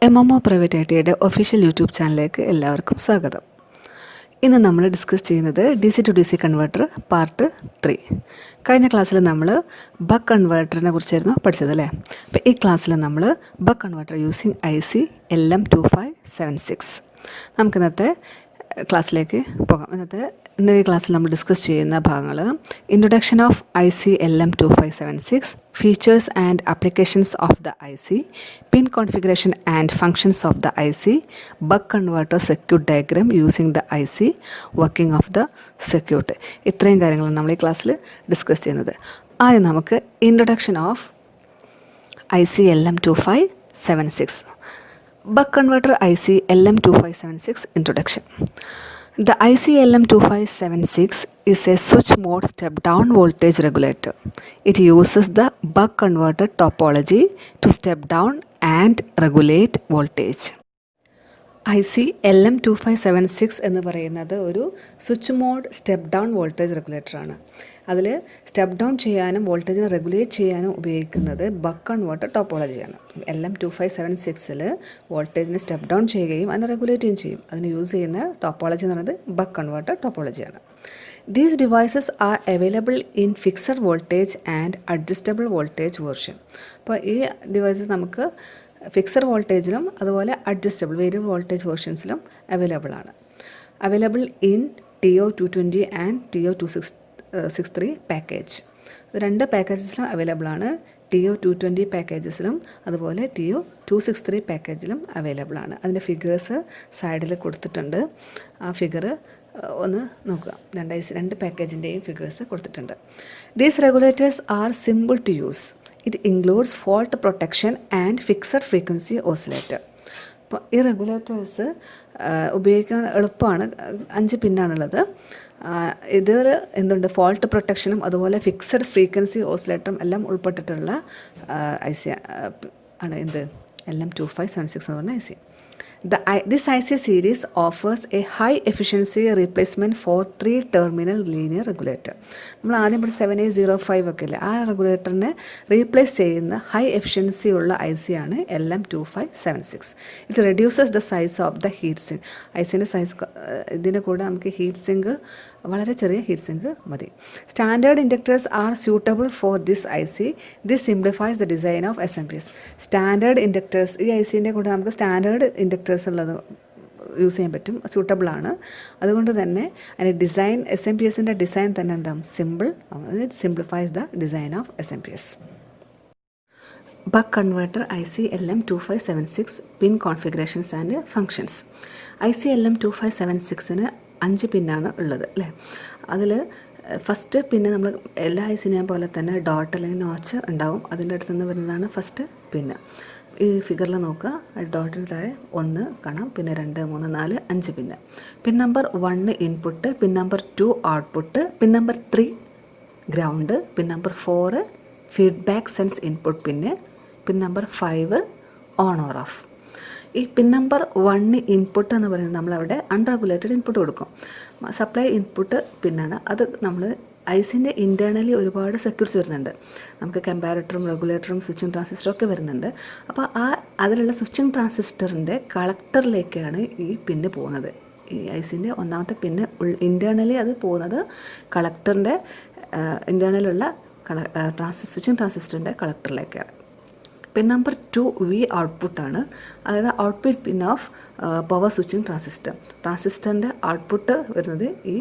MMO Pvt ITIയുടെ official YouTube ചാനലിലേക്ക് എല്ലാവർക്കും സ്വാഗതം. ഇന്ന് നമ്മൾ ഡിസ്കസ് ചെയ്യുന്നത് DC to DC converter part 3. കഴിഞ്ഞ ക്ലാസ്സിൽ നമ്മൾ ബക്ക് കൺവേർട്ടറിനെ കുറിച്ചായിരുന്നു പഠിച്ചത് അല്ലേ. അപ്പോൾ ഈ ക്ലാസ്സിൽ നമ്മൾ buck converter using IC LM2576. നമുക്ക് ഇന്നത്തെ ക്ലാസ്സിലേക്ക് പോകാം. ഇന്നത്തെ ക്ലാസ്സിൽ നമ്മൾ ഡിസ്കസ് ചെയ്യുന്ന ഭാഗങ്ങൾ introduction of IC LM2576, features and applications of the IC, pin configuration and functions of the IC, buck converter circuit diagram using the IC, working of the circuit. ഇത്രയും കാര്യങ്ങളാണ് നമ്മൾ ഈ ക്ലാസ്സിൽ ഡിസ്കസ് ചെയ്യുന്നത്. ആദ്യം നമുക്ക് introduction of IC LM2576. Buck converter IC LM2576 introduction. The IC LM2576 is a switch mode step down voltage regulator. It uses the buck converter topology to step down and regulate voltage. IC LM2576 എന്ന് പറയുന്നത് ഒരു switch mode step down voltage റെഗുലേറ്ററാണ്. അതിൽ step down ചെയ്യാനും വോൾട്ടേജിനെ regulate ചെയ്യാനും ഉപയോഗിക്കുന്നത് buck converter ടോപ്പോളജിയാണ്. LM2576 വോൾട്ടേജിനെ സ്റ്റെപ്പ് ഡൗൺ ചെയ്യുകയും അതിനെ റെഗുലേറ്റുകയും ചെയ്യും. അതിന് യൂസ് ചെയ്യുന്ന ടോപ്പോളജി എന്ന് പറയുന്നത് ബക്ക് കൺവേർട്ടർ ടോപ്പോളജിയാണ്. These devices are available in fixed voltage and adjustable voltage version. അപ്പോൾ ഈ ഡിവൈസ് നമുക്ക് ഫിക്സഡ് വോൾട്ടേജിലും അതുപോലെ അഡ്ജസ്റ്റബിൾ വേരിയബിൾ വോൾട്ടേജ് വേർഷൻസിലും അവൈലബിൾ ആണ്. Available in TO220 and TO263 package. രണ്ട് പാക്കേജസിലും അവൈലബിൾ ആണ്. TO220 പാക്കേജസിലും അതുപോലെ TO263 പാക്കേജിലും അവൈലബിൾ ആണ്. അതിൻ്റെ ഫിഗേഴ്സ് സൈഡിൽ കൊടുത്തിട്ടുണ്ട്. ആ ഫിഗർ ഒന്ന് നോക്കുക. രണ്ട് പാക്കേജിൻ്റെയും ഫിഗേഴ്സ് കൊടുത്തിട്ടുണ്ട്. These regulators are simple to use. It includes fault protection and fixed frequency oscillator. അപ്പോൾ ഈ റെഗുലേറ്റേഴ്സ് ഉപയോഗിക്കാൻ എളുപ്പമാണ്. 5 പിന്നാണുള്ളത്. ഇതിൽ എന്തുണ്ട്, ഫോൾട്ട് പ്രൊട്ടക്ഷനും അതുപോലെ ഫിക്സഡ് ഫ്രീക്വൻസി ഓസിലേറ്ററും എല്ലാം ഉൾപ്പെട്ടിട്ടുള്ള IC ആണ് എന്ത് LM2576 എന്ന് പറഞ്ഞ IC. This IC series offers a high efficiency replacement for 3-terminal linear regulator. നമ്മൾ ആദ്യം പഠിച്ച 7805 ഒക്കെ അല്ലേ, ആ റെഗുലേറ്ററിനെ റീപ്ലേസ് ചെയ്യുന്ന ഹൈ എഫിഷ്യൻസി ഉള്ള IC ആണ് LM2576. ഇത് reduces the size of the heat sink. ICൻ്റെ സൈസ് ഇതിൻ്റെ കൂടെ നമുക്ക് ഹീറ്റ് സിങ്ക് വളരെ ചെറിയ ഹീറ്റ് സിങ്ക് മതി. Standard inductors are suitable for this IC. This simplifies the design of SMPS. Standard inductors, ഈ ICൻ്റെ കൂടെ നമുക്ക് സ്റ്റാൻഡേർഡ് ഇൻഡക്ടേഴ്സ് ഉള്ളത് യൂസ് ചെയ്യാൻ പറ്റും, സ്യൂട്ടബിളാണ്. അതുകൊണ്ട് തന്നെ അതിൻ്റെ ഡിസൈൻ SMPSൻ്റെ ഡിസൈൻ തന്നെ എന്താ simple, it simplifies the design of SMPS. Buck converter IC LM2576 pin configurations and functions. IC LM2576 5 പിന്നാണ് ഉള്ളത് അല്ലേ. അതിൽ ഫസ്റ്റ് പിന്നെ നമ്മൾ എല്ലാ ICനെയും പോലെ തന്നെ ഡോട്ട് അല്ലെങ്കിൽ നോച്ച് ഉണ്ടാവും. അതിൻ്റെ അടുത്ത് നിന്ന് വരുന്നതാണ് ഫസ്റ്റ് പിന്ന്. ഈ ഫിഗറിൽ നോക്കുക, ഡോട്ടിന് താഴെ 1 കാണാം, പിന്നെ 2, 3, 4, 5 pin. Pin number 1 input, pin number 2 output, pin number 3 ground, pin number 4 feedback sense input pin, pin number 5 on or off. ഈ പിൻ നമ്പർ 1 ഇൻപുട്ട് എന്ന് പറയുന്നത് നമ്മളവിടെ അൺറെഗുലേറ്റഡ് ഇൻപുട്ട് കൊടുക്കും. സപ്ലൈ ഇൻപുട്ട് പിന്നാണ്. അത് നമ്മൾ ICൻ്റെ ഇൻറ്റേർണലി ഒരുപാട് സർക്യൂട്ട്സ് വരുന്നുണ്ട്. നമുക്ക് കമ്പാരറ്ററും റെഗുലേറ്ററും സ്വിച്ചിങ് ട്രാൻസിസ്റ്ററും ഒക്കെ വരുന്നുണ്ട്. അപ്പോൾ അതിലുള്ള സ്വിച്ചിങ് ട്രാൻസിസ്റ്ററിൻ്റെ കളക്ടറിലേക്കാണ് ഈ പിന്ന് പോകുന്നത്. ഈ ICൻ്റെ ഒന്നാമത്തെ പിന്ന് ഇൻറ്റേർണലി അത് പോകുന്നത് കളക്ടറിൻ്റെ ഇൻറ്റേർണലുള്ള സ്വിച്ചിങ് ട്രാൻസിസ്റ്ററിൻ്റെ കളക്ടറിലേക്കാണ്. പിൻ നമ്പർ 2 V ഔട്ട്പുട്ടാണ്. അതായത് output pin of power switching ട്രാൻസിസ്റ്ററിൻ്റെ ഔട്ട്പുട്ട് വരുന്നത് ഈ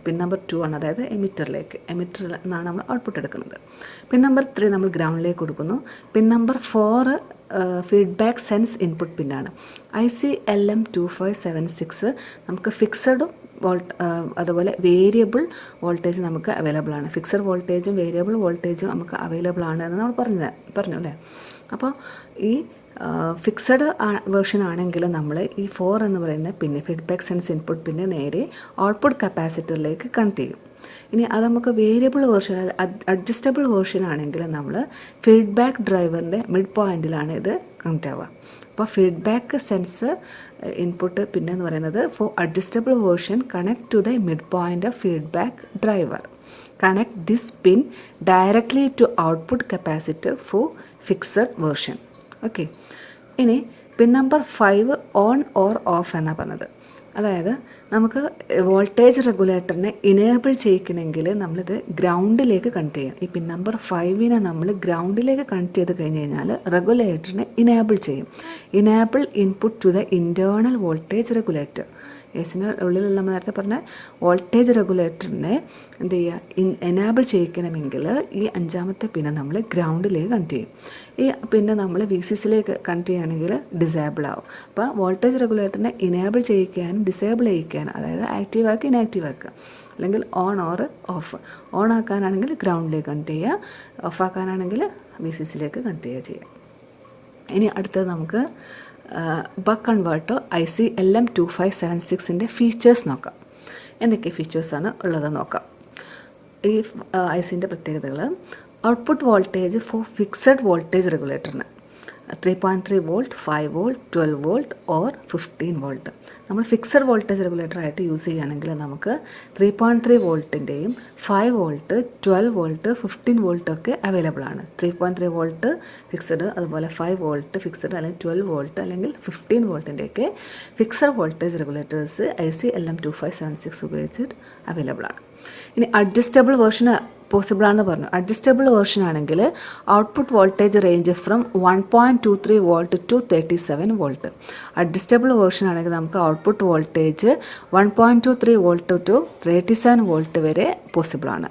പിൻ നമ്പർ 2 ആണ്, അതായത് എമിറ്ററിൽ നിന്നാണ് നമ്മൾ ഔട്ട്പുട്ട് എടുക്കുന്നത്. പിൻ നമ്പർ 3 നമ്മൾ ഗ്രൗണ്ടിലേക്ക് കൊടുക്കുന്നു. Pin number 4 feedback sense input പിന്നാണ്. IC LM2576 നമുക്ക് ഫിക്സഡും അതുപോലെ വേരിയബിൾ വോൾട്ടേജ് നമുക്ക് അവൈലബിൾ ആണ്. ഫിക്സഡ് വോൾട്ടേജും വേരിയബിൾ വോൾട്ടേജും നമുക്ക് അവൈലബിൾ ആണ് എന്ന് നമ്മൾ പറഞ്ഞു അല്ലേ. അപ്പോൾ ഈ ഫിക്സഡ് വേർഷൻ ആണെങ്കിൽ നമ്മൾ ഈ 4 എന്ന് പറയുന്ന പിന്നെ ഫീഡ്ബാക്ക് സെൻസ് ഇൻപുട്ട് പിന്നെ നേരെ ഔട്ട്പുട്ട് കപ്പാസിറ്ററിലേക്ക് കണക്ട് ചെയ്യും. ഇനി അത് നമുക്ക് വേരിയബിൾ വേർഷൻ അഡ്ജസ്റ്റബിൾ വേർഷൻ ആണെങ്കിൽ നമ്മൾ ഫീഡ്ബാക്ക് ഡ്രൈവറിൻ്റെ മിഡ് പോയിൻറ്റിലാണ് ഇത് കണക്ട് ആവുക. അപ്പോൾ ഫീഡ്ബാക്ക് സെൻസ് ഇൻപുട്ട് പിന്നെ എന്ന് പറയുന്നത് for adjustable version connect to the mid point of feedback driver. Connect this pin directly to output capacitor for fixed version. Okay. ഇനി പിൻ നമ്പർ 5 ഓൺ ഓർ ഓഫ് എന്നാണ് പറഞ്ഞത്. അതായത് നമുക്ക് വോൾട്ടേജ് റെഗുലേറ്ററിനെ ഇനേബിൾ ചെയ്യിക്കണമെങ്കിൽ നമ്മളിത് ഗ്രൗണ്ടിലേക്ക് കണക്ട് ചെയ്യണം. ഈ പിൻ നമ്പർ 5 നമ്മൾ ഗ്രൗണ്ടിലേക്ക് കണക്ട് ചെയ്ത് കഴിഞ്ഞ് കഴിഞ്ഞാൽ റെഗുലേറ്ററിനെ ഇനേബിൾ ചെയ്യും. Enable input to the internal voltage regulator. എസിന് ഉള്ളിലുള്ള നമ്മൾ നേരത്തെ പറഞ്ഞ വോൾട്ടേജ് റെഗുലേറ്ററിനെ എന്ത് ചെയ്യുക, എനാബിൾ ചെയ്യിക്കണമെങ്കിൽ ഈ 5ാമത്തെ പിന്നെ നമ്മൾ ഗ്രൗണ്ടിലേക്ക് കണക്ട് ചെയ്യും. ഈ പിന്നെ നമ്മൾ VCCയിലേക്ക് കണക്ട് ചെയ്യുകയാണെങ്കിൽ ഡിസേബിൾ ആവും. അപ്പോൾ വോൾട്ടേജ് റെഗുലേറ്ററിനെ ഇനേബിൾ ചെയ്യിക്കാനും ഡിസേബിൾ ചെയ്യിക്കാനും, അതായത് ആക്റ്റീവ് ആക്കി ഇനാക്റ്റീവ് ആക്കുക, അല്ലെങ്കിൽ ഓൺ ഓർ ഓഫ്. ഓൺ ആക്കാനാണെങ്കിൽ ഗ്രൗണ്ടിലേക്ക് കണക്ട് ചെയ്യുക, ഓഫ് ആക്കാനാണെങ്കിൽ VCCയിലേക്ക് കണക്ട് ചെയ്യുക. ഇനി അടുത്തത് നമുക്ക് ബക്ക് കൺവേർട്ടർ IC LM2576ൻ്റെ ഫീച്ചേഴ്സ് നോക്കാം. എന്തൊക്കെ ഫീച്ചേഴ്സാണ് ഉള്ളത് നോക്കാം. ഈ ICൻ്റെ പ്രത്യേകതകൾ: output voltage for fixed voltage റെഗുലേറ്ററിന് 3.3 volt, 5 volt, 12 volt or 15 volt. നമ്മൾ ഫിക്സഡ് വോൾട്ടേജ് റെഗുലേറ്ററായിട്ട് യൂസ് ചെയ്യുകയാണെങ്കിൽ നമുക്ക് 3.3 വോൾട്ടിൻ്റെയും 5 വോൾട്ട്, 12 വോൾട്ട്, 15 വോൾട്ടൊക്കെ അവൈലബിൾ ആണ്. 3.3 വോൾട്ട് ഫിക്സഡ്, അതുപോലെ 5 വോൾട്ട് ഫിക്സഡ്, അല്ലെങ്കിൽ 12 വോൾട്ട് അല്ലെങ്കിൽ 15 വോൾട്ടിൻ്റെയൊക്കെ fixed voltage regulators IC LM2576 ഉപയോഗിച്ചിട്ട് അവൈലബിൾ ആണ്. ഇനി അഡ്ജസ്റ്റബിൾ വേർഷൻ പോസിബിൾ ആണെന്ന് പറഞ്ഞു. അഡ്ജസ്റ്റബിൾ വേർഷൻ ആണെങ്കിൽ output voltage range from 1.23 volt to 37 volt. Adjustable version ആണെങ്കിൽ നമുക്ക് output voltage 1.23 volt to 37 volt വരെ പോസിബിളാണ്.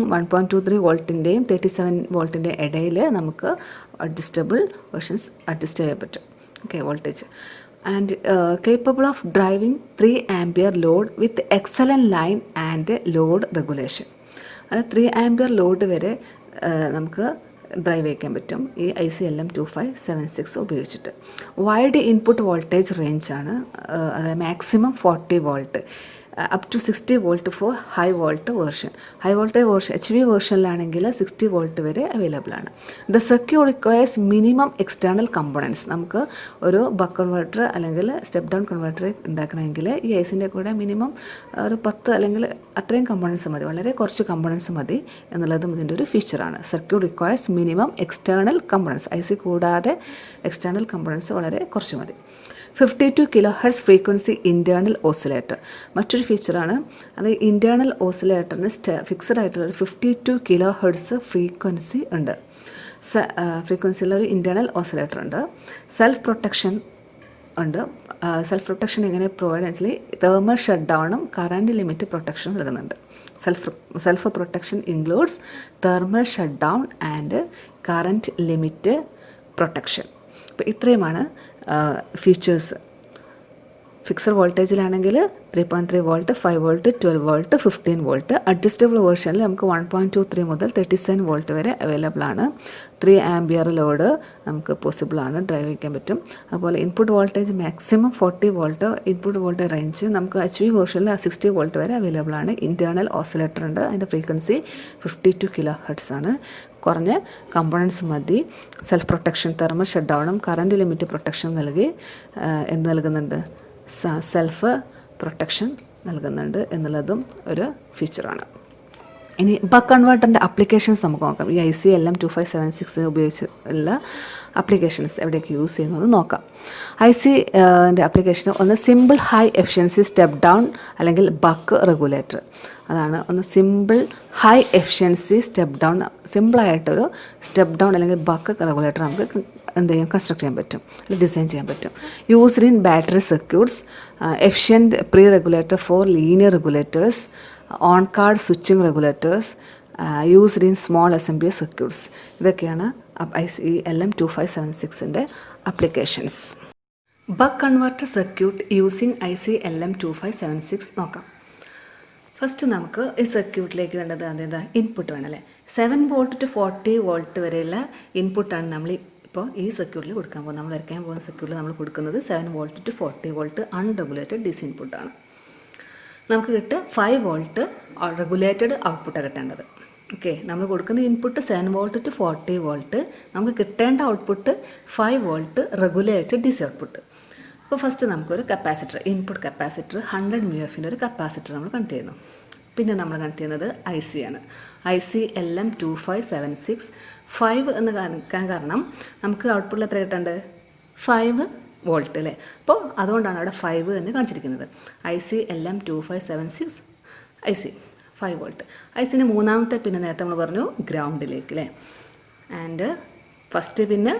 1.23 വോൾട്ടിൻ്റെയും 37 വോൾട്ടിൻ്റെ ഇടയിൽ നമുക്ക് അഡ്ജസ്റ്റബിൾ വേർഷൻസ് അഡ്ജസ്റ്റ് ചെയ്യാൻ പറ്റും. Okay, voltage and capable of driving 3 ampere load with excellent line and load regulation. അത് 3 ampere load വരെ നമുക്ക് ഡ്രൈവ് ചെയ്യാൻ പറ്റും ഈ IC LM2576 ഉപയോഗിച്ചിട്ട്. വൈഡ് ഇൻപുട്ട് വോൾട്ടേജ് റേഞ്ചാണ്, അതായത് maximum 40 volt, up to 60 volt for high volt version. High voltage version HV വേർഷനിലാണെങ്കിൽ 60 വോൾട്ട് വരെ അവൈലബിൾ ആണ്. The circuit requires minimum external components. നമുക്ക് ഒരു ബക്ക് കൺവേർട്ടർ അല്ലെങ്കിൽ സ്റ്റെപ്പ് ഡൗൺ കൺവേർട്ടർ ഉണ്ടാക്കണമെങ്കിൽ ഈ ICൻ്റെ കൂടെ മിനിമം ഒരു 10 അല്ലെങ്കിൽ അത്രയും കമ്പോണൻസ് മതി, വളരെ കുറച്ച് കമ്പോണൻസ് മതി എന്നുള്ളതും ഇതിൻ്റെ ഒരു ഫീച്ചറാണ്. Circuit requires minimum external components. IC കൂടാതെ എക്സ്റ്റേണൽ കമ്പോണൻസ് വളരെ കുറച്ച് മതി. 52 kHz ഫ്രീക്വൻസി ഇൻറ്റേർണൽ ഓസിലേറ്റർ മറ്റൊരു ഫീച്ചറാണ്. അത് ഇൻറ്റേർണൽ ഓസിലേറ്ററിന് ഫിക്സഡ് ആയിട്ടുള്ള ഒരു 52 kHz ഫ്രീക്വൻസി ഉണ്ട്. ഫ്രീക്വൻസിയുള്ള ഒരു ഇൻറ്റേർണൽ ഓസിലേറ്റർ ഉണ്ട്. സെൽഫ് പ്രൊട്ടക്ഷൻ ഉണ്ട്. സെൽഫ് പ്രൊട്ടക്ഷൻ എങ്ങനെ പ്രൊവൈഡ് വെച്ചാൽ തേർമൽ ഷട്ട് ഡൗണും കറൻറ്റ് ലിമിറ്റ് പ്രൊട്ടക്ഷനും നൽകുന്നുണ്ട്. Self protection includes thermal shut down and current limit protection. അപ്പോൾ ഇത്രയുമാണ് ഫീച്ചേഴ്സ്. ഫിക്സഡ് വോൾട്ടേജിലാണെങ്കിൽ 3.3 volt, 5 volt, 12 volt, 15 volt. Adjustable വേർഷനിൽ നമുക്ക് 1.23 മുതൽ 37 വോൾട്ട് വരെ അവൈലബിൾ ആണ്. 3 ആംപിയർ ലോഡ് നമുക്ക് പോസിബിളാണ്, ഡ്രൈവ് ചെയ്യാൻ പറ്റും. അതുപോലെ input voltage maximum 40 volt, input voltage range നമുക്ക് HV വേർഷനിൽ 60 വോൾട്ട് വരെ അവൈലബിൾ ആണ്. ഇൻറ്റേർണൽ ഓസിലേറ്റർ ഉണ്ട്, അതിൻ്റെ ഫ്രീക്വൻസി 52 kHz ആണ്. കുറഞ്ഞ കമ്പോണൻസ് മതി. സെൽഫ് പ്രൊട്ടക്ഷൻ, തെർമൽ ഷട്ട് ഡൗണും കറൻറ്റ് ലിമിറ്റ് പ്രൊട്ടക്ഷൻ നൽകി എന്ത് നൽകുന്നുണ്ട്, സെൽഫ് പ്രൊട്ടക്ഷൻ നൽകുന്നുണ്ട് എന്നുള്ളതും ഒരു ഫീച്ചറാണ്. ഇനി ബക്ക് കൺവേർട്ടറിൻ്റെ അപ്ലിക്കേഷൻസ് നമുക്ക് നോക്കാം. ഈ IC LM2576 ഉപയോഗിച്ച് എല്ലാ അപ്ലിക്കേഷൻസ് എവിടെയൊക്കെ യൂസ് ചെയ്യുന്നത് നോക്കാം. ICൻ്റെ അപ്ലിക്കേഷൻ ഒന്ന് simple high efficiency step down അല്ലെങ്കിൽ ബക്ക് റെഗുലേറ്റർ. അതാണ് ഒന്ന് simple high efficiency step down. സിമ്പിളായിട്ടൊരു സ്റ്റെപ്പ് ഡൗൺ അല്ലെങ്കിൽ ബക്ക് റെഗുലേറ്റർ നമുക്ക് എന്ത് ചെയ്യാം, കൺസ്ട്രക്ട് ചെയ്യാൻ പറ്റും, അല്ലെങ്കിൽ ഡിസൈൻ ചെയ്യാൻ പറ്റും. Used in battery circuits, efficient pre regulator for linear regulators, on card switching regulators, used in small assembly circuits. ഇതൊക്കെയാണ് IC LM2576ൻ്റെ applications. Buck converter circuit using IC LM2576 നോക്കാം. ഫസ്റ്റ് നമുക്ക് ഈ സർക്യൂട്ടിലേക്ക് വേണ്ടത് അതായത് ഇൻപുട്ട് വേണമല്ലേ. 7 വോൾട്ട് ടു 40 വോൾട്ട് വരെയുള്ള ഇൻപുട്ടാണ് നമ്മൾ ഇപ്പോൾ ഈ സർക്യൂട്ടിൽ കൊടുക്കാൻ പോകുന്നത്. നമ്മൾ വരയ്ക്കാൻ പോകുന്ന സർക്യൂട്ടിൽ നമ്മൾ കൊടുക്കുന്നത് 7 volt to 40 volt unregulated DC ഇൻപുട്ടാണ്. നമുക്ക് കിട്ടുക 5 വോൾട്ട് റെഗുലേറ്റഡ് ഔട്ട്പുട്ടാണ് കിട്ടേണ്ടത്. ഓക്കെ, നമ്മൾ കൊടുക്കുന്ന ഇൻപുട്ട് 7 വോൾട്ട് ടു 40 വോൾട്ട്, നമുക്ക് കിട്ടേണ്ട output 5 volt regulated DC output. അപ്പോൾ ഫസ്റ്റ് നമുക്കൊരു കപ്പാസിറ്റർ, ഇൻപുട്ട് കപ്പാസിറ്റർ 100 mF ഒരു കപ്പാസിറ്റർ നമ്മൾ കണക്ട് ചെയ്യുന്നു. പിന്നെ നമ്മൾ കണക്ട് ചെയ്യുന്നത് IC ആണ്. IC LM2576 5 എന്ന് കാണിക്കാൻ കാരണം നമുക്ക് ഔട്ട്പുട്ടിൽ എത്ര കിട്ടേണ്ടത്, 5 വോൾട്ട് അല്ലേ. അപ്പോൾ അതുകൊണ്ടാണ് അവിടെ 5 എന്ന് കാണിച്ചിരിക്കുന്നത്. IC LM2576 IC 5 volt. ICൻ്റെ മൂന്നാമത്തെ പിന്നെ നേരത്തെ നമ്മൾ പറഞ്ഞു ഗ്രൗണ്ടിലേക്ക് അല്ലേ. ആൻഡ് ഫസ്റ്റ് പിന്നെ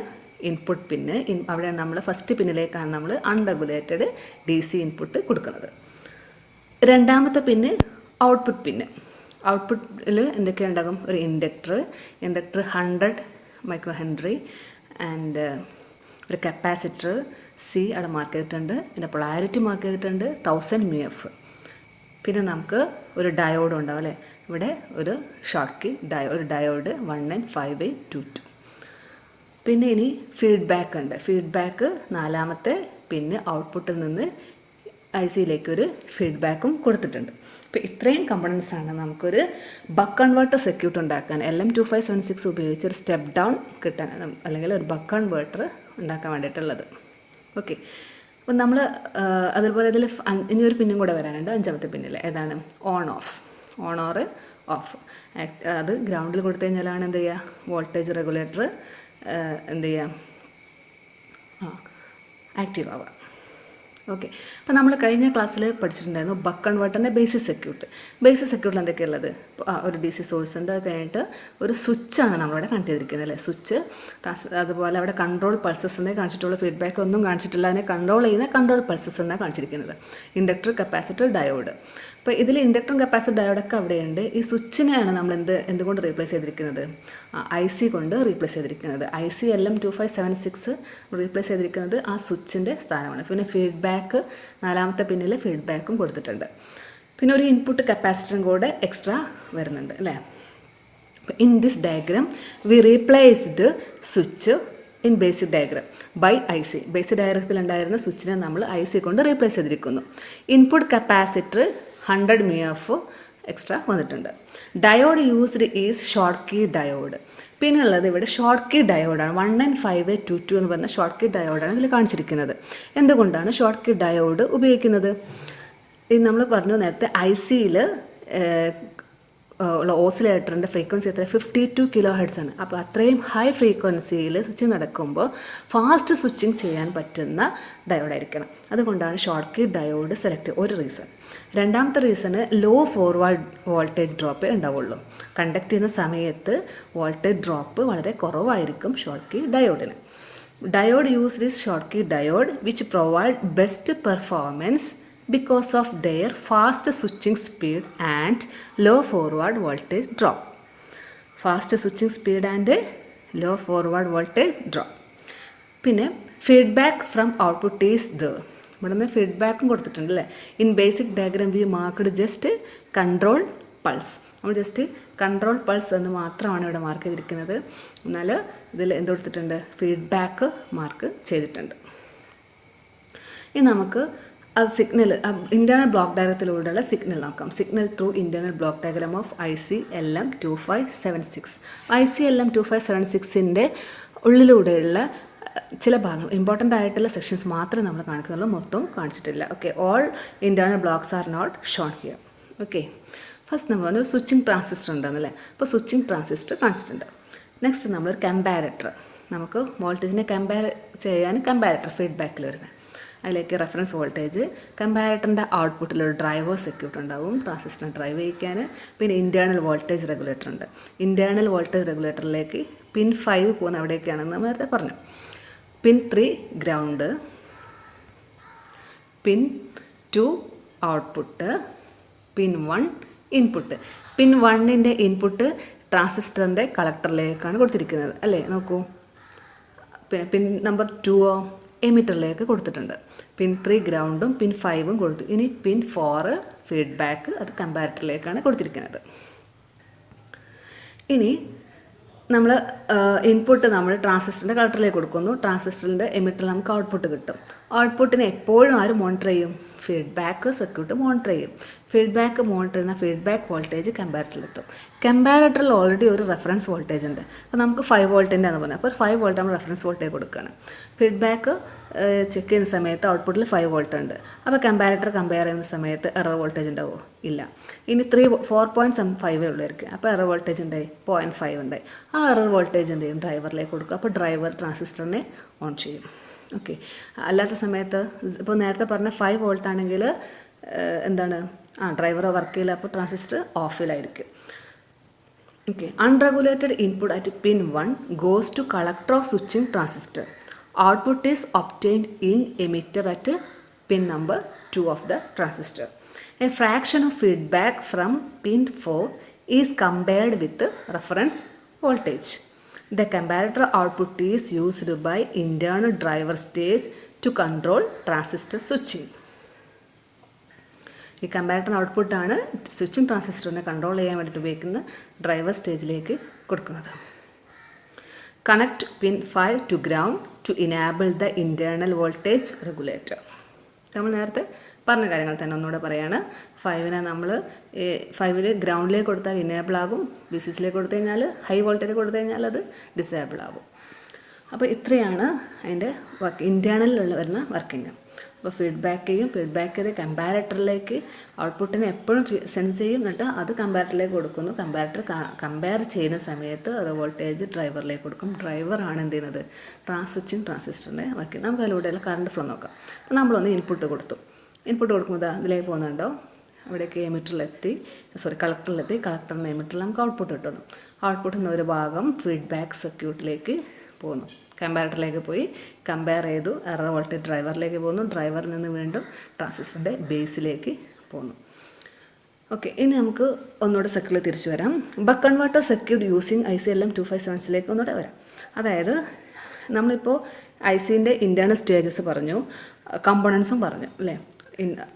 ഇൻപുട്ട് പിന്ന്, അവിടെ നമ്മൾ ഫസ്റ്റ് പിന്നിലേക്കാണ് നമ്മൾ അൺറെഗുലേറ്റഡ് DC ഇൻപുട്ട് കൊടുക്കുന്നത്. രണ്ടാമത്തെ പിന്നെ ഔട്ട്പുട്ട് പിന്ന്. ഔട്ട്പുട്ടിൽ എന്തൊക്കെ ഉണ്ടാകും? ഒരു ഇൻഡക്ടർ 100 മൈക്രോ ഹെൻറി ആൻഡ് ഒരു കപ്പാസിറ്റർ C അവിടെ മാർക്ക് ചെയ്തിട്ടുണ്ട്. പിന്നെ പൊളാരിറ്റി മാർക്ക് ചെയ്തിട്ടുണ്ട് 1000 μF. പിന്നെ നമുക്ക് ഒരു ഡയോഡ് ഉണ്ടാവും അല്ലേ. ഇവിടെ ഒരു ഷോർട്ട് ഒരു ഡയോഡ് 1N5822. പിന്നെ ഇനി ഫീഡ്ബാക്ക് ഉണ്ട്. ഫീഡ്ബാക്ക് നാലാമത്തെ പിന്നെ ഔട്ട്പുട്ടിൽ നിന്ന് ICയിലേക്കൊരു ഫീഡ്ബാക്കും കൊടുത്തിട്ടുണ്ട്. അപ്പോൾ ഇത്രയും കമ്പണൻസാണ് നമുക്കൊരു ബക്ക് കൺവേർട്ടർ സർക്യൂട്ട് ഉണ്ടാക്കാൻ LM2576 ഉപയോഗിച്ച് ഒരു സ്റ്റെപ്പ് ഡൗൺ കിട്ടാൻ അല്ലെങ്കിൽ ഒരു ബക്ക് കൺവേർട്ടർ ഉണ്ടാക്കാൻ വേണ്ടിയിട്ടുള്ളത്. ഓക്കെ. അപ്പം നമ്മൾ അതുപോലെ ഇതിൽ ഇനിയൊരു പിന്നും കൂടെ വരാനുണ്ട്. അഞ്ചാമത്തെ പിന്നിൽ ഏതാണ്? On or of. അത് ഗ്രൗണ്ടിൽ കൊടുത്തു കഴിഞ്ഞാലാണ് എന്ത് ചെയ്യുക? വോൾട്ടേജ് റെഗുലേറ്റർ എന്ത് ചെയ്യുക? ആക്റ്റീവ് ആവുക. ഓക്കെ. അപ്പോൾ നമ്മൾ കഴിഞ്ഞ ക്ലാസ്സിൽ പഠിച്ചിട്ടുണ്ടായിരുന്നു ബക്ക് കൺവേർട്ടറിൻ്റെ ബേസിക് സർക്യൂട്ടിൽ എന്തൊക്കെയുള്ളത്? ഒരു DC സോഴ്സ് ഉണ്ട്. അത് കഴിഞ്ഞിട്ട് ഒരു സ്വിച്ചാണ് നമ്മളിവിടെ കണക്ട് ചെയ്തിരിക്കുന്നത് അല്ലേ. സ്വിച്ച്, അതുപോലെ അവിടെ കൺട്രോൾ പൾസസ് എന്നേ കാണിച്ചിട്ടുള്ള, ഫീഡ്ബാക്ക് ഒന്നും കാണിച്ചിട്ടില്ല. അതിനെ കൺട്രോൾ ചെയ്യുന്ന കൺട്രോൾ പൾസസ് എന്നാണ് കാണിച്ചിരിക്കുന്നത്. Inductor, capacitor, diode. അപ്പോൾ ഇതിൽ ഇൻഡക്ടറും കപ്പാസിറ്റർ ഡയോഡൊക്കെ അവിടെയുണ്ട്. ഈ സ്വിച്ചിനെയാണ് നമ്മൾ എന്തുകൊണ്ട് റീപ്ലേസ് ചെയ്തിരിക്കുന്നത്? IC കൊണ്ട് റീപ്ലേസ് ചെയ്തിരിക്കുന്നത്. IC LM2576 റീപ്ലേസ് ചെയ്തിരിക്കുന്നത് ആ സ്വിച്ചിൻ്റെ സ്ഥാനമാണ്. പിന്നെ ഫീഡ്ബാക്ക് നാലാമത്തെ പിന്നിൽ ഫീഡ്ബാക്കും കൊടുത്തിട്ടുണ്ട്. പിന്നെ ഒരു ഇൻപുട്ട് കപ്പാസിറ്ററും കൂടെ എക്സ്ട്രാ വരുന്നുണ്ട് അല്ലേ. In this diagram we replaced switch in basic diagram by IC. Basic ഡയഗ്രത്തിൽ ഉണ്ടായിരുന്ന സ്വിച്ചിനെ നമ്മൾ IC കൊണ്ട് റീപ്ലേസ് ചെയ്തിരിക്കുന്നു. ഇൻപുട്ട് കപ്പാസിറ്റർ 100 μF എക്സ്ട്രാ വന്നിട്ടുണ്ട്. Diode used is schottky diode. പിന്നെ ഉള്ളത് ഇവിടെ ഷോർട്ട് കീ ഡയോഡാണ്. 1N5822 എന്ന് പറഞ്ഞ ഷോർട്ട് കീ ഡയോഡാണ് ഇതിൽ കാണിച്ചിരിക്കുന്നത്. എന്തുകൊണ്ടാണ് ഷോർട്ട് കീ ഡയോഡ് ഉപയോഗിക്കുന്നത്? ഇത് നമ്മൾ പറഞ്ഞു നേരത്തെ ICയിൽ ഉള്ള ഓസിലേറ്ററിൻ്റെ ഫ്രീക്വൻസി എത്ര? 52 kHz ആണ്. അപ്പോൾ അത്രയും ഹൈ ഫ്രീക്വൻസിയിൽ സ്വിച്ച് നടക്കുമ്പോൾ ഫാസ്റ്റ് സ്വിച്ചിങ് ചെയ്യാൻ പറ്റുന്ന ഡയോഡായിരിക്കണം. അതുകൊണ്ടാണ് ഷോർട്ട് കീ ഡയോഡ് സെലക്ട്. ഒരു റീസൺ. രണ്ടാമത്തെ റീസണ് ലോ ഫോർവേഡ് വോൾട്ടേജ് ഡ്രോപ്പേ ഉണ്ടാവുള്ളൂ. കണ്ടക്ട് ചെയ്യുന്ന സമയത്ത് വോൾട്ടേജ് ഡ്രോപ്പ് വളരെ കുറവായിരിക്കും ഷോർട്ട് കീ ഡയോഡിന്. Diode used is schottky diode which provide best performance because of their fast switching speed and low forward voltage drop. Fast switching speed and low forward voltage drop. പിന്നെ feedback from output is the. ഇവിടെ നിന്ന് ഫീഡ്ബാക്കും കൊടുത്തിട്ടുണ്ട് അല്ലേ. In basic diagram we marked just control pulse. നമ്മൾ just control pulse എന്ന് മാത്രമാണ് ഇവിടെ മാർക്ക് ചെയ്തിരിക്കുന്നത്. എന്നാൽ ഇതിൽ എന്ത് കൊടുത്തിട്ടുണ്ട്? ഫീഡ്ബാക്ക് മാർക്ക് ചെയ്തിട്ടുണ്ട്. ഇനി നമുക്ക് അത് സിഗ്നൽ ഇൻറ്റേർണൽ ബ്ലോക്ക് ഡയഗ്രത്തിലൂടെയുള്ള സിഗ്നൽ നോക്കാം. Signal through internal block diagram of IC LM2576. IC LM2576ൻ്റെ ഉള്ളിലൂടെയുള്ള ചില ഭാഗങ്ങൾ, ഇമ്പോർട്ടൻ്റ് ആയിട്ടുള്ള സെക്ഷൻസ് മാത്രമേ നമ്മൾ കാണിക്കുന്നുള്ളൂ, മൊത്തം കാണിച്ചിട്ടില്ല. Okay. All internal blocks are not shown here. Okay. First നമ്മൾ ഒരു സ്വിച്ചിങ് ട്രാൻസിസ്റ്റർ ഉണ്ടെന്നല്ലേ. അപ്പോൾ സ്വിച്ചിങ് ട്രാൻസിസ്റ്റർ കാണിച്ചിട്ടുണ്ട്. നെക്സ്റ്റ് നമ്മളൊരു കമ്പാരറ്റർ. നമുക്ക് വോൾട്ടേജിനെ കമ്പയർ ചെയ്യാൻ കമ്പാരറ്റർ ഫീഡ്ബാക്കിൽ വരുന്നത്. അതിലേക്ക് റെഫറൻസ് വോൾട്ടേജ്, കമ്പാരറ്ററിൻ്റെ ഔട്ട്പുട്ടിലൊരു ഡ്രൈവർ സർക്യൂട്ട് ഉണ്ടാവും ട്രാൻസിസ്റ്ററിനെ ഡ്രൈവ് ചെയ്യിക്കാൻ. പിന്നെ ഇൻറ്റേർണൽ വോൾട്ടേജ് റെഗുലേറ്റർ ഉണ്ട്. ഇൻറ്റേർണൽ വോൾട്ടേജ് റെഗുലേറ്ററിലേക്ക് പിൻ 5 പോകുന്ന എവിടേക്കാണെന്ന് നമ്മൾ നേരത്തെ പറഞ്ഞു. Pin 3 ground, pin 2 output, pin 1 input. പിൻ 1ൻ്റെ ഇൻപുട്ട് ട്രാൻസിസ്റ്ററിൻ്റെ കളക്ടറിലേക്കാണ് കൊടുത്തിരിക്കുന്നത് അല്ലേ. നോക്കൂ. പിന്നെ പിൻ നമ്പർ 2 എമിറ്ററിലേക്ക് കൊടുത്തിട്ടുണ്ട്. പിൻ 3 ഗ്രൗണ്ടും പിൻ 5ഉം കൊടുത്തു. ഇനി പിൻ 4 ഫീഡ്ബാക്ക്, അത് കമ്പാരറ്ററിലേക്കാണ് കൊടുത്തിരിക്കുന്നത്. ഇനി നമ്മൾ ഇൻപുട്ട് നമ്മൾ ട്രാൻസിസ്റ്ററിൻ്റെ കളക്ടറിലേക്ക് കൊടുക്കുന്നു. ട്രാൻസിസ്റ്ററിൻ്റെ എമിറ്ററിൽ നമുക്ക് ഔട്ട്പുട്ട് കിട്ടും. ഔട്ട്പുട്ടിനെ എപ്പോഴും ആര് മോണിറ്റർ ചെയ്യും? ഫീഡ്ബാക്ക് സർക്യൂട്ട് മോണിറ്റർ ചെയ്യും. ഫീഡ്ബാക്ക് മോണിറ്റർ ചെയ്യുന്ന ഫീഡ്ബാക്ക് വോൾട്ടേജ് കമ്പാരറ്ററിലെത്തും. കമ്പാരറ്ററിൽ ഓൾറെഡി ഒരു റെഫറൻസ് വോൾട്ടേജ് ഉണ്ട്. അപ്പോൾ നമുക്ക് 5 വോൾട്ടിൻ്റെ എന്ന് പറഞ്ഞാൽ അപ്പോൾ 5 വോൾട്ട് നമ്മൾ റെഫറൻസ് വോൾട്ടേജ് കൊടുക്കുകയാണ്. ഫീഡ്ബാക്ക് ചെക്ക് ചെയ്യുന്ന സമയത്ത് ഔട്ട്പുട്ടിൽ 5 വോൾട്ട് ഉണ്ട്. അപ്പോൾ കമ്പാരറ്റർ കമ്പയർ ചെയ്യുന്ന സമയത്ത് എറർ വോൾട്ടേജ് ഉണ്ടാവുമോ? ഇല്ല. ഇനി 4.5 ഉള്ളവർക്ക് അപ്പോൾ എറർ വോൾട്ടേജ് ഉണ്ടായി 0.5 ഉണ്ടായി. ആ എറർ വോൾട്ടേജ് എന്ത് ചെയ്യും? ഡ്രൈവറിലേക്ക് കൊടുക്കും. അപ്പോൾ ഡ്രൈവർ ട്രാൻസിസ്റ്ററിനെ ഓൺ ചെയ്യും. ഓക്കെ. അല്ലാത്ത സമയത്ത് ഇപ്പോൾ നേരത്തെ പറഞ്ഞ 5 വോൾട്ട് ആണെങ്കിൽ എന്താണ് ഡ്രൈവർ വർക്ക് ചെയ്യില്ല, അപ്പോൾ transistor ഓഫിലായിരിക്കും. Okay, unregulated input at pin 1 goes to collector of switching transistor. Output is obtained in emitter at pin number 2 of the transistor. A fraction of feedback from pin 4 is compared with the reference voltage. The comparator output is used by internal driver stage to control transistor switching. ഈ comparator ഔട്ട്പുട്ടാണ് switching ട്രാൻസിസ്റ്ററിനെ control ചെയ്യാൻ വേണ്ടിയിട്ട് ഉപയോഗിക്കുന്ന driver സ്റ്റേജിലേക്ക് കൊടുക്കുന്നത്. Connect pin 5 to ground to enable the internal voltage regulator. നമ്മൾ നേരത്തെ പറഞ്ഞ കാര്യങ്ങൾ തന്നെ ഒന്നുകൂടെ പറയാണ്. 5നെ നമ്മൾ 5 ഗ്രൗണ്ടിലേക്ക് കൊടുത്താൽ ഇനേബിൾ ആകും, VCCയിലേക്ക് കൊടുത്തു കഴിഞ്ഞാൽ ഹൈ വോൾട്ടേജ് കൊടുത്തു കഴിഞ്ഞാൽ അത് ഡിസേബിൾ ആകും. അപ്പോൾ ഇത്രയാണ് അതിൻ്റെ ഇൻറ്റേർണലിലുള്ള വരുന്ന വർക്കിംഗ്. അപ്പോൾ ഫീഡ്ബാക്ക് ചെയ്ത് കമ്പാരറ്ററിലേക്ക് ഔട്ട്പുട്ടിനെ എപ്പോഴും സെൻസ് ചെയ്യും, എന്നിട്ട് അത് കമ്പാരറ്ററിലേക്ക് കൊടുക്കുന്നു. കമ്പയർ ചെയ്യുന്ന സമയത്ത് ഒരു വോൾട്ടേജ് ഡ്രൈവറിലേക്ക് കൊടുക്കും. ഡ്രൈവറാണ് എന്ത് ചെയ്യുന്നത്, സ്വിച്ചിങ് ട്രാൻസിസ്റ്ററിൻ്റെ വർക്ക്. നമുക്ക് അതിലൂടെയുള്ള കറണ്ട് ഫ്ലോ നോക്കാം. അപ്പോൾ നമ്മളൊന്ന് ഇൻപുട്ട് കൊടുക്കുമ്പോൾ അതിലേക്ക് പോകുന്നുണ്ടോ, അവിടേക്ക് കളക്ടറിലെത്തി കളക്ടറിന് എമിറ്ററിൽ നമുക്ക് ഔട്ട്പുട്ട് കിട്ടുന്നു. ഔട്ട്പുട്ടിൽ നിന്ന് ഒരു ഭാഗം ഫീഡ്ബാക്ക് സർക്യൂട്ടിലേക്ക് പോകുന്നു, കമ്പാരറ്ററിലേക്ക് പോയി കമ്പയർ ചെയ്തു, എറർ വോൾട്ടേജ് ഡ്രൈവറിലേക്ക് പോകുന്നു, ഡ്രൈവറിൽ നിന്ന് വീണ്ടും ട്രാൻസിസ്റ്ററിൻ്റെ ബേസിലേക്ക് പോകുന്നു. ഓക്കെ, ഇനി നമുക്ക് ഒന്നുകൂടെ സർക്യൂട്ടിൽ തിരിച്ചു വരാം. Buck converter circuit using ICLM 257 ഒന്നുകൂടെ വരാം. അതായത് നമ്മളിപ്പോൾ ICൻ്റെ ഇൻറ്റേർണൽ സ്റ്റേജസ് പറഞ്ഞു, കമ്പോണൻസും പറഞ്ഞു അല്ലേ.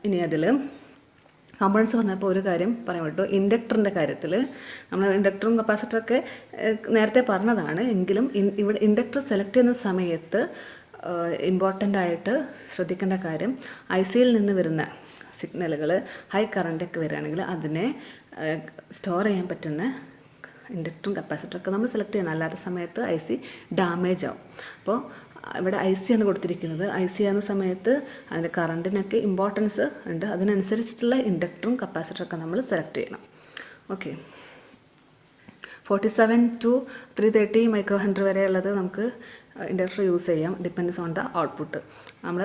ഇനി അതിൽ കമ്പോണൻസ് പറഞ്ഞപ്പോൾ ഒരു കാര്യം പറയാൻ വിട്ടു. ഇൻഡക്ടറിൻ്റെ കാര്യത്തിൽ നമ്മൾ ഇൻഡക്ടറും കപ്പാസിറ്ററൊക്കെ നേരത്തെ പറഞ്ഞതാണ്, എങ്കിലും ഇവിടെ ഇൻഡക്ടർ സെലക്ട് ചെയ്യുന്ന സമയത്ത് ഇമ്പോർട്ടൻ്റ് ആയിട്ട് ശ്രദ്ധിക്കേണ്ട കാര്യം, ICയിൽ നിന്ന് വരുന്ന സിഗ്നലുകൾ ഹൈ കറൻറ്റൊക്കെ വരികയാണെങ്കിൽ അതിനെ സ്റ്റോർ ചെയ്യാൻ പറ്റുന്ന ഇൻഡക്ടറും കപ്പാസിറ്ററൊക്കെ നമ്മൾ സെലക്ട് ചെയ്യണം. അല്ലാത്ത സമയത്ത് IC ഡാമേജ് ആവും. അപ്പോൾ ഇവിടെ IC ആണ് കൊടുത്തിരിക്കുന്നത്. IC ആകുന്ന സമയത്ത് അതിൻ്റെ കറണ്ടിനൊക്കെ ഇമ്പോർട്ടൻസ് ഉണ്ട്, അതിനനുസരിച്ചിട്ടുള്ള ഇൻഡക്ടറും കപ്പാസിറ്ററൊക്കെ നമ്മൾ സെലക്ട് ചെയ്യണം. ഓക്കെ, 47 to 330 മൈക്രോ ഹെൻറി വരെയുള്ളത് നമുക്ക് ഇൻഡക്ടർ യൂസ് ചെയ്യാം, ഡിപ്പെൻഡ്സ് ഓൺ ദ ഔട്ട്പുട്ട്. നമ്മൾ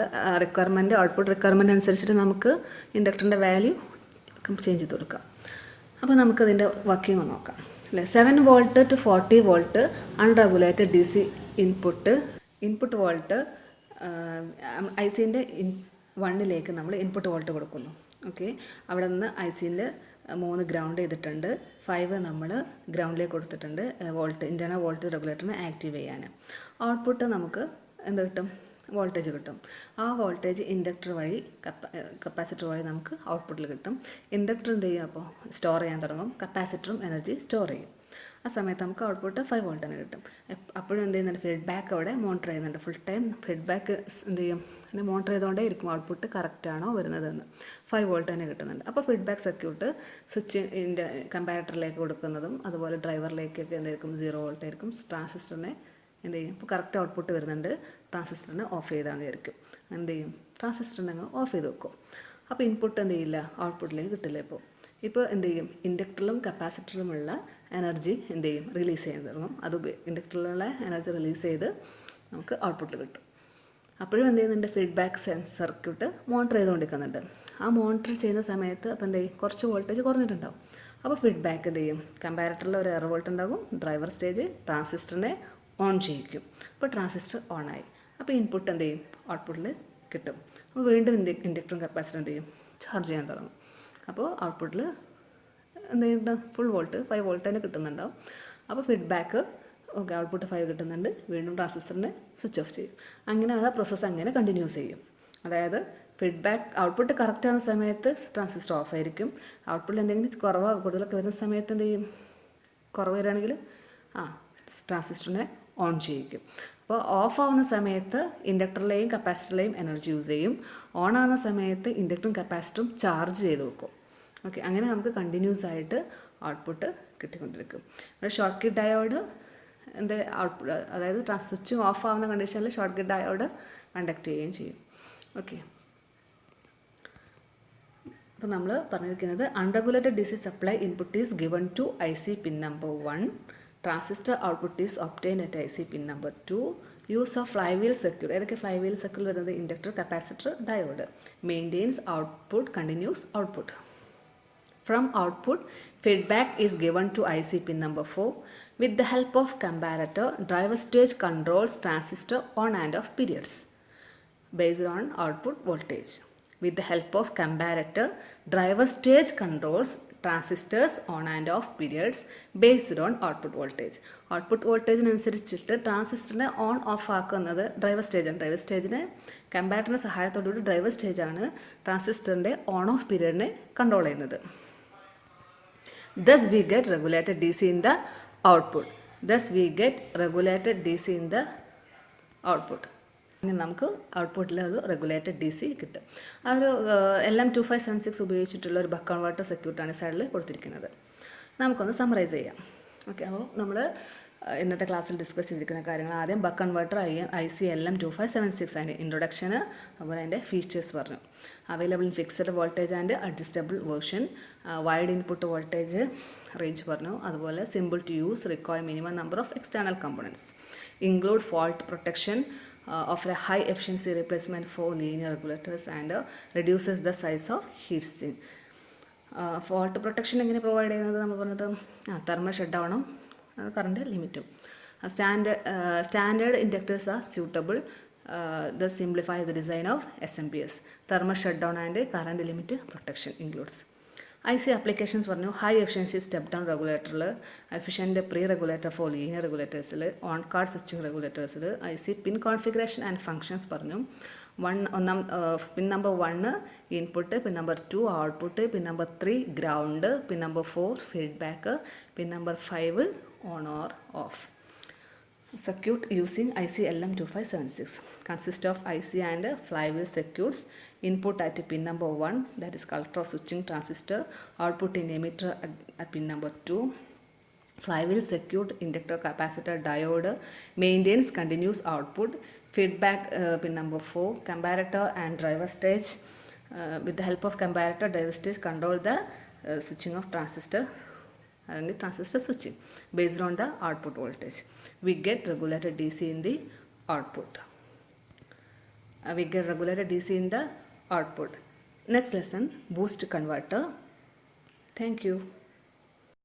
ഔട്ട്പുട്ട് റിക്വയർമെൻറ്റ് അനുസരിച്ചിട്ട് നമുക്ക് ഇൻഡക്ടറിൻ്റെ വാല്യൂ ചേഞ്ച് ചെയ്ത് കൊടുക്കാം. അപ്പോൾ നമുക്കതിൻ്റെ വർക്കിംഗ് നോക്കാം അല്ലേ. 7 volt to 40 volt unregulated DC input volt ICൻ്റെ 1ലേക്ക് നമ്മൾ ഇൻപുട്ട് വോൾട്ട് കൊടുക്കുന്നു. ഓക്കെ, അവിടെ നിന്ന് ICൻ്റെ 3 ഗ്രൗണ്ട് ചെയ്തിട്ടുണ്ട്, 5 നമ്മൾ ഗ്രൗണ്ടിലേക്ക് കൊടുത്തിട്ടുണ്ട് ഇൻറ്റേർണൽ വോൾട്ടേജ് റെഗുലേറ്ററിനെ ആക്റ്റീവ് ചെയ്യാൻ. ഔട്ട്പുട്ട് നമുക്ക് എന്ത് കിട്ടും, വോൾട്ടേജ് കിട്ടും. ആ വോൾട്ടേജ് ഇൻഡക്ടർ വഴി കപ്പാസിറ്റർ വഴി നമുക്ക് ഔട്ട്പുട്ടിൽ കിട്ടും. ഇൻഡക്ടർ എന്ത് ചെയ്യും, അപ്പോൾ സ്റ്റോർ ചെയ്യാൻ തുടങ്ങും, കപ്പാസിറ്ററും എനർജി സ്റ്റോർ ചെയ്യും. ആ സമയത്ത് നമുക്ക് ഔട്ട്പുട്ട് 5 വോൾട്ട് തന്നെ കിട്ടും. അപ്പോഴും എന്ത് ചെയ്യുന്നുണ്ട്, ഫീഡ്ബാക്ക് അവിടെ മോണിറ്റർ ചെയ്യുന്നുണ്ട്. ഫുൾ ടൈം ഫീഡ്ബാക്ക് എന്ത് ചെയ്യും, പിന്നെ മോണിറ്റർ ചെയ്തുകൊണ്ടേ ഇരിക്കും ഔട്ട്പുട്ട് കറക്റ്റാണോ വരുന്നതെന്ന്. 5 വോൾട്ട് തന്നെ കിട്ടുന്നുണ്ട്. അപ്പോൾ ഫീഡ്ബാക്ക് സർക്യൂട്ട് സ്വിച്ചിൻ്റെ കമ്പാരറ്ററിലേക്ക് കൊടുക്കുന്നതും അതുപോലെ ഡ്രൈവറിലേക്കൊക്കെ എന്തായിരിക്കും 0 വോൾട്ട് ആയിരിക്കും. ട്രാൻസിസ്റ്ററിനെ എന്ത് ചെയ്യും, ഇപ്പോൾ കറക്റ്റ് ഔട്ട്പുട്ട് വരുന്നുണ്ട്, ട്രാൻസിസ്റ്ററിനെ ഓഫ് ചെയ്താൽ മതിയായിരിക്കും. എന്ത് ചെയ്യും, ട്രാൻസിസ്റ്ററിനെ അങ്ങ് ഓഫ് ചെയ്ത് വെക്കും. അപ്പോൾ ഇൻപുട്ട് എന്ത് ചെയ്യില്ല, ഔട്ട്പുട്ടിലേക്ക് കിട്ടില്ല. ഇപ്പോൾ എന്ത് ചെയ്യും, ഇൻഡക്ടറിലും കപ്പാസിറ്ററിലുമുള്ള എനർജി എന്ത് ചെയ്യും, റിലീസ് ചെയ്യാൻ തുടങ്ങും. അത് ഇൻഡക്ടറിലുള്ള എനർജി റിലീസ് ചെയ്ത് നമുക്ക് ഔട്ട്പുട്ടിൽ കിട്ടും. അപ്പോഴും എന്ത് ചെയ്യുന്നുണ്ട്, ഫീഡ്ബാക്ക് സർക്യൂട്ട് മോണിറ്റർ ചെയ്തുകൊണ്ടിരിക്കുന്നുണ്ട്. ആ മോണിറ്റർ ചെയ്യുന്ന സമയത്ത് അപ്പോൾ എന്ത് ചെയ്യും, കുറച്ച് വോൾട്ടേജ് കുറഞ്ഞിട്ടുണ്ടാവും. അപ്പോൾ ഫീഡ്ബാക്ക് എന്ത് ചെയ്യും, കമ്പാരറ്ററിൽ ഒരു എറർ വോൾട്ട് ഉണ്ടാകും, ഡ്രൈവർ സ്റ്റേജ് ട്രാൻസിസ്റ്ററിനെ ഓൺ ചെയ്യിക്കും. അപ്പോൾ ട്രാൻസിസ്റ്റർ ഓണായി, അപ്പോൾ ഇൻപുട്ട് എന്ത് ചെയ്യും, ഔട്ട്പുട്ടിൽ കിട്ടും. അപ്പോൾ വീണ്ടും ഇൻഡക്ടറും കപ്പാസിറ്ററും എന്ത് ചെയ്യും, ചാർജ് ചെയ്യാൻ തുടങ്ങും. അപ്പോൾ ഔട്ട്പുട്ടിൽ എന്ത് ചെയ്യുന്നുണ്ട്, ഫുൾ വോൾട്ട് 5 വോൾട്ട് തന്നെ കിട്ടുന്നുണ്ടാവും. അപ്പോൾ ഫീഡ്ബാക്ക് ഓക്കെ, ഔട്ട്പുട്ട് 5 കിട്ടുന്നുണ്ട്, വീണ്ടും ട്രാൻസിസ്റ്ററിനെ സ്വിച്ച് ഓഫ് ചെയ്യും. അങ്ങനെ ആ പ്രോസസ്സ് അങ്ങനെ കണ്ടിന്യൂസ് ചെയ്യും. അതായത് ഫീഡ്ബാക്ക് ഔട്ട്പുട്ട് കറക്റ്റ് ആകുന്ന സമയത്ത് ട്രാൻസിസ്റ്റർ ഓഫ് ആയിരിക്കും. ഔട്ട്പുട്ടിൽ എന്തെങ്കിലും കൂടുതലൊക്കെ വരുന്ന സമയത്ത് എന്ത് ചെയ്യും, കുറവ് വരികയാണെങ്കിൽ ട്രാൻസിസ്റ്ററിനെ ഓൺ ചെയ്യിക്കും. അപ്പോൾ ഓഫ് ആവുന്ന സമയത്ത് ഇൻഡക്ടറിലെയും കപ്പാസിറ്ററിലെയും എനർജി യൂസ് ചെയ്യും. ഓൺ ആവുന്ന സമയത്ത് ഇൻഡക്ടറും കപ്പാസിറ്ററും ചാർജ് ചെയ്ത് വെക്കും. ഓക്കെ, അങ്ങനെ നമുക്ക് കണ്ടിന്യൂസ് ആയിട്ട് ഔട്ട്പുട്ട് കിട്ടിക്കൊണ്ടിരിക്കും. ഒരു ഷോർട്ട് സർക്യൂട്ട് ഡയോഡ് ഔട്ട്പുട്ട്, അതായത് സ്വിച്ച് ഓഫ് ആവുന്ന കണ്ടീഷനിൽ ഷോർട്ട് സർക്യൂട്ട് ഡയോഡ് കണ്ടക്ട് ചെയ്യുകയും ചെയ്യും. ഓക്കെ, അപ്പോൾ നമ്മൾ പറഞ്ഞിരിക്കുന്നത് unregulated DC supply input is given to IC pin number 1. Transistor output is obtained at IC pin number 2. Use of flywheel circuit. ഏതൊക്കെ flywheel circuit വരുന്നത്? Inductor, capacitor, diode. Maintains output, continuous output. From output, feedback is given to IC pin number 4. With the help of comparator, driver stage controls transistor on and off periods based on output voltage. With the help of comparator, driver stage controls transistors on and off periods based on output voltage. Output വോൾട്ടേജിനനുസരിച്ചിട്ട് ട്രാൻസിസ്റ്ററിനെ on off ആക്കുന്നത് driver സ്റ്റേജാണ്. Driver സ്റ്റേജിനെ കമ്പാരറ്ററിൻ്റെ സഹായത്തോടുകൂടി driver സ്റ്റേജാണ് ട്രാൻസിസ്റ്ററിൻ്റെ on off പീരിയഡിനെ കൺട്രോൾ ചെയ്യുന്നത്. Thus we get regulated DC in the output. Thus we get regulated DC in the output. ഇനി നമുക്ക് ഔട്ട്പുട്ടിൽ ഒരു റെഗുലേറ്റഡ് ഡി സി കിട്ടും. അതൊരു LM2576 ഉപയോഗിച്ചിട്ടുള്ള ഒരു ബക്ക് കൺവേർട്ടർ സർക്യൂട്ടാണ് സൈഡിൽ കൊടുത്തിരിക്കുന്നത്. നമുക്കൊന്ന് സമ്മറൈസ് ചെയ്യാം. ഓക്കെ, അപ്പോൾ നമ്മൾ ഇന്നത്തെ ക്ലാസ്സിൽ ഡിസ്കസ് ചെയ്തിരിക്കുന്ന കാര്യങ്ങൾ ആദ്യം ബക്ക് കൺവേർട്ടർ IC LM2576 അതിൻ്റെ ഇൻട്രൊഡക്ഷന്, അതുപോലെ അതിൻ്റെ ഫീച്ചേഴ്സ് പറഞ്ഞു. Available in fixed voltage and adjustable version, wide input voltage range പറഞ്ഞു. അതുപോലെ simple to use, require minimum number of external components, include fault protection, offer a high efficiency replacement for linear regulators and reduces the size of heat sink. Fault protection എങ്ങനെ provide ചെയ്യുന്നത്? നമ്മൾ പറഞ്ഞത് thermal shut ഡൗണും current ലിമിറ്റും. Standard inductors are suitable, the simplifies the design of SMPS. Thermal shut down and current limit protection includes. IC applications പറഞ്ഞു. High efficiency step down റെഗുലേറ്ററിൽ, efficient pre regulator for linear റെഗുലേറ്റേഴ്സിൽ, on card switching റെഗുലേറ്റേഴ്സിൽ. IC pin configuration and functions പറഞ്ഞു. Pin number 1 input, pin number 2 output, pin number 3 ground, pin number 4 feedback, pin number 5 on or of. Circuit using IC LM2576 consists of IC and flywheel circuits. Input at pin number 1, that is collector switching transistor. Output in emitter at pin number 2. Flywheel circuit, inductor, capacitor, diode. Maintains continuous output. Feedback pin number 4. Comparator and driver stage. With the help of comparator, driver stage control the switching of transistor. Transistor switching based on the output voltage. We get regulated DC in the output. We get regulated DC in the output. Next lesson, boost converter. Thank you.